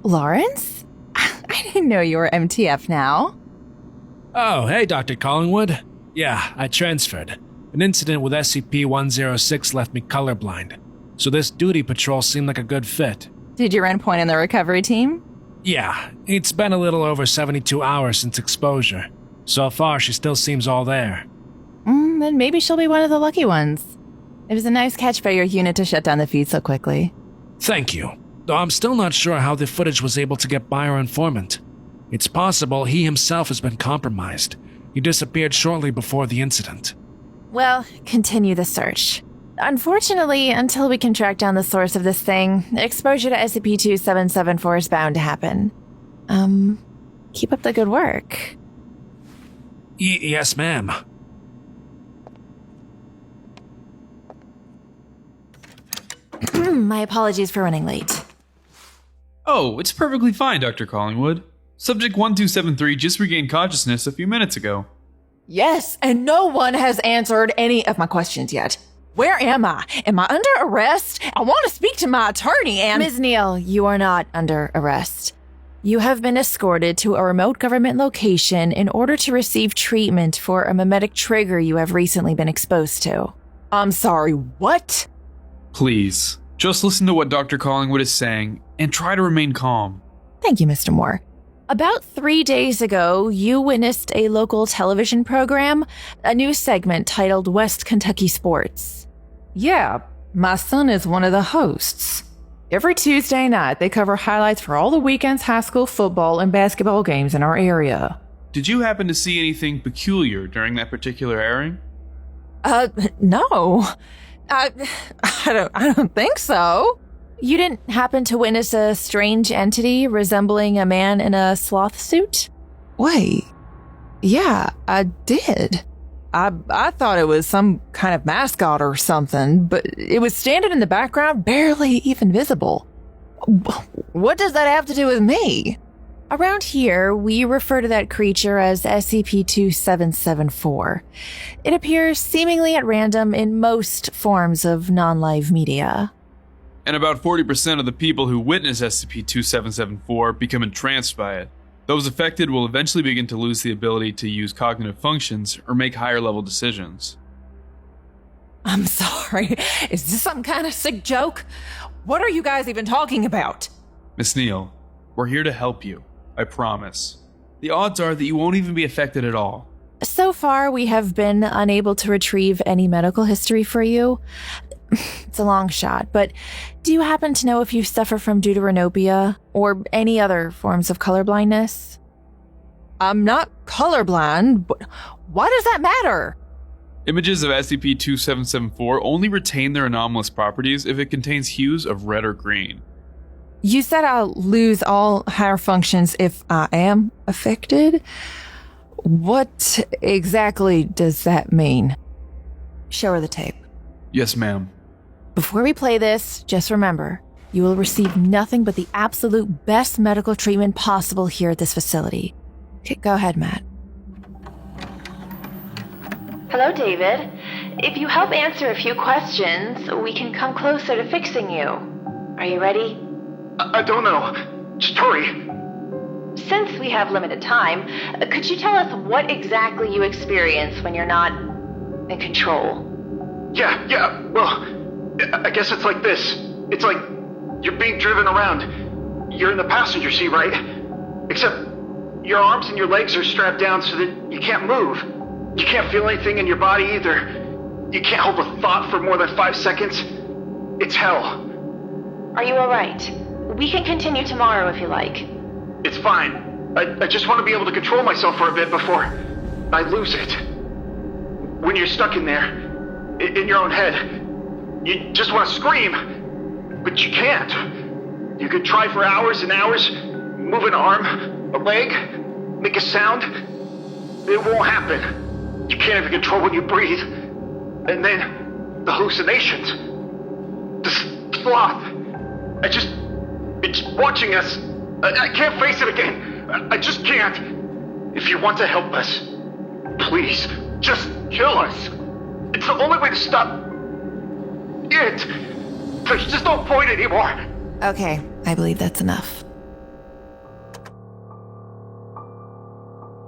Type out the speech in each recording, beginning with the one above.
Lawrence? I didn't know you were MTF now. Oh, hey, Dr. Collingwood. Yeah, I transferred. An incident with SCP-106 left me colorblind, so this duty patrol seemed like a good fit. Did you run point in the recovery team? Yeah, it's been a little over 72 hours since exposure. So far, she still seems all there. Then maybe she'll be one of the lucky ones. It was a nice catch by your unit to shut down the feed so quickly. Thank you. Though I'm still not sure how the footage was able to get by our informant. It's possible he himself has been compromised. He disappeared shortly before the incident. Well, continue the search. Unfortunately, until we can track down the source of this thing, exposure to SCP-2774 is bound to happen. Keep up the good work. Yes, ma'am. My apologies for running late. Oh, it's perfectly fine, Dr. Collingwood. Subject 1273 just regained consciousness a few minutes ago. Yes, and no one has answered any of my questions yet. Where am I? Am I under arrest? I want to speak to my attorney and— Ms. Neal, you are not under arrest. You have been escorted to a remote government location in order to receive treatment for a mimetic trigger you have recently been exposed to. I'm sorry, what? Please, just listen to what Dr. Collingwood is saying and try to remain calm. Thank you, Mr. Moore. About 3 days ago, you witnessed a local television program, a news segment titled West Kentucky Sports. Yeah, my son is one of the hosts. Every Tuesday night, they cover highlights for all the weekend's high school football and basketball games in our area. Did you happen to see anything peculiar during that particular airing? No. I don't think so. You didn't happen to witness a strange entity resembling a man in a sloth suit? Wait. Yeah, I did. I thought it was some kind of mascot or something, but it was standing in the background, barely even visible. What does that have to do with me? Around here, we refer to that creature as SCP-2774. It appears seemingly at random in most forms of non-live media. And about 40% of the people who witness SCP-2774 become entranced by it. Those affected will eventually begin to lose the ability to use cognitive functions or make higher-level decisions. I'm sorry. Is this some kind of sick joke? What are you guys even talking about? Miss Neal, we're here to help you. I promise. The odds are that you won't even be affected at all. So far, we have been unable to retrieve any medical history for you. It's a long shot, but do you happen to know if you suffer from deuteranopia or any other forms of colorblindness? I'm not colorblind, but why does that matter? Images of SCP-2774 only retain their anomalous properties if it contains hues of red or green. You said I'll lose all higher functions if I am affected? What exactly does that mean? Show her the tape. Yes, ma'am. Before we play this, just remember, you will receive nothing but the absolute best medical treatment possible here at this facility. Okay, go ahead, Matt. Hello, David. If you help answer a few questions, we can come closer to fixing you. Are you ready? I don't know. Just hurry. Since we have limited time, could you tell us what exactly you experience when you're not in control? Yeah, well, I guess it's like this. It's like you're being driven around. You're in the passenger seat, right? Except your arms and your legs are strapped down so that you can't move. You can't feel anything in your body either. You can't hold a thought for more than 5 seconds. It's hell. Are you alright? We can continue tomorrow if you like. It's fine. I just want to be able to control myself for a bit before I lose it. When you're stuck in there, in your own head, you just want to scream, but you can't. You could try for hours and hours, move an arm, a leg, make a sound. It won't happen. You can't even control when you breathe. And then the hallucinations. The sloth. It's watching us. I can't face it again. I just can't. If you want to help us, please, just kill us. It's the only way to stop it. There's just no point anymore. Okay, I believe that's enough.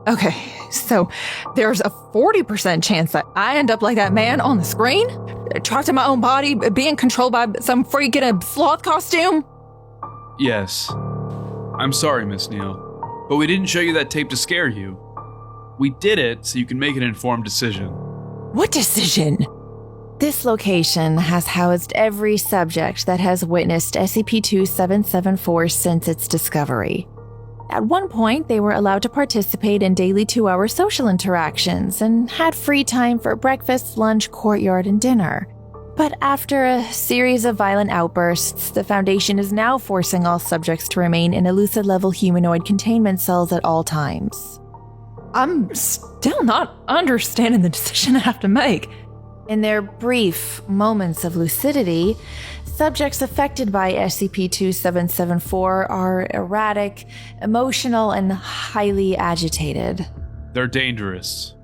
Okay, so there's a 40% chance that I end up like that man on the screen? Trapped in my own body, being controlled by some freak in a sloth costume? Yes. I'm sorry, Miss Neal, but we didn't show you that tape to scare you. We did it so you can make an informed decision. What decision? This location has housed every subject that has witnessed SCP-2774 since its discovery. At one point, they were allowed to participate in daily 2-hour social interactions and had free time for breakfast, lunch, courtyard, and dinner. But after a series of violent outbursts, the Foundation is now forcing all subjects to remain in Elucid-level humanoid containment cells at all times. I'm still not understanding the decision I have to make. In their brief moments of lucidity, subjects affected by SCP-2774 are erratic, emotional, and highly agitated. They're dangerous.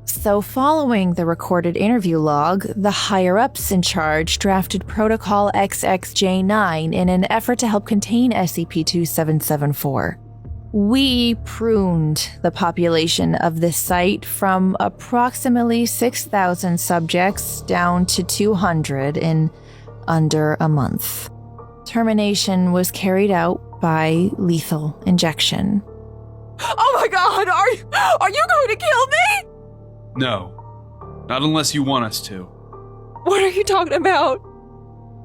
So following the recorded interview log, the higher-ups in charge drafted Protocol XXJ9 in an effort to help contain SCP-2774. We pruned the population of this site from approximately 6,000 subjects down to 200 in under a month. Termination was carried out by lethal injection. Oh my God! Are you going to kill me? No. Not unless you want us to. What are you talking about?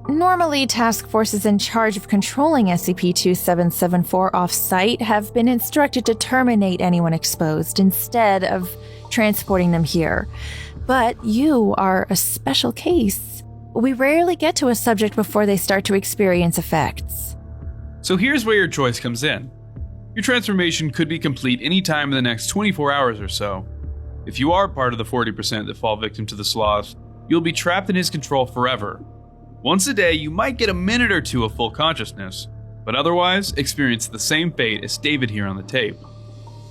Normally, task forces in charge of controlling SCP-2774 off-site have been instructed to terminate anyone exposed instead of transporting them here. But you are a special case. We rarely get to a subject before they start to experience effects. So here's where your choice comes in. Your transformation could be complete any time in the next 24 hours or so. If you are part of the 40% that fall victim to the sloth, you'll be trapped in his control forever. Once a day, you might get a minute or two of full consciousness, but otherwise experience the same fate as David here on the tape.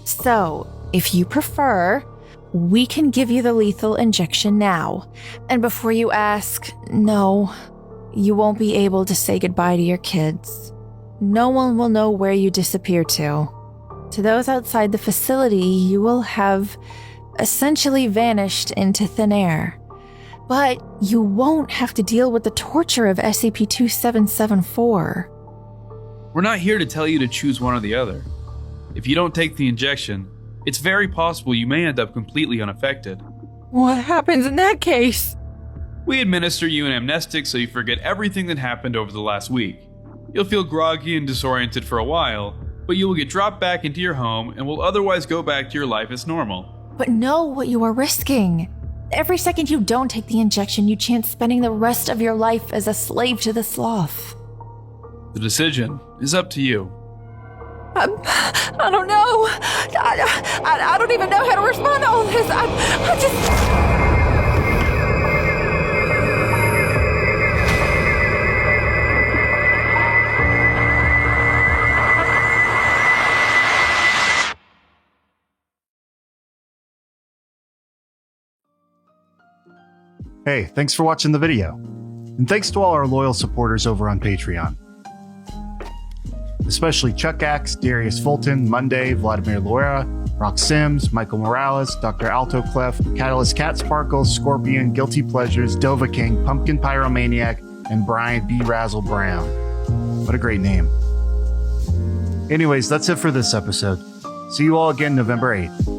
So, if you prefer, we can give you the lethal injection now. And before you ask, no, you won't be able to say goodbye to your kids. No one will know where you disappear to. To those outside the facility, you will have essentially vanished into thin air. But you won't have to deal with the torture of SCP-2774. We're not here to tell you to choose one or the other. If you don't take the injection, it's very possible you may end up completely unaffected. What happens in that case? We administer you an amnestic so you forget everything that happened over the last week. You'll feel groggy and disoriented for a while, but you will get dropped back into your home and will otherwise go back to your life as normal. But know what you are risking. Every second you don't take the injection, you chance spending the rest of your life as a slave to the sloth. The decision is up to you. I don't know. I don't even know how to respond to all this. I just... Hey, thanks for watching the video. And thanks to all our loyal supporters over on Patreon. Especially Chuck Axe, Darius Fulton, Monday, Vladimir Loera, Rock Sims, Michael Morales, Dr. Alto Clef, Catalyst Cat Sparkles, Scorpion, Guilty Pleasures, Dova King, Pumpkin Pyromaniac, and Brian B. Razzle Brown. What a great name. Anyways, that's it for this episode. See you all again November 8th.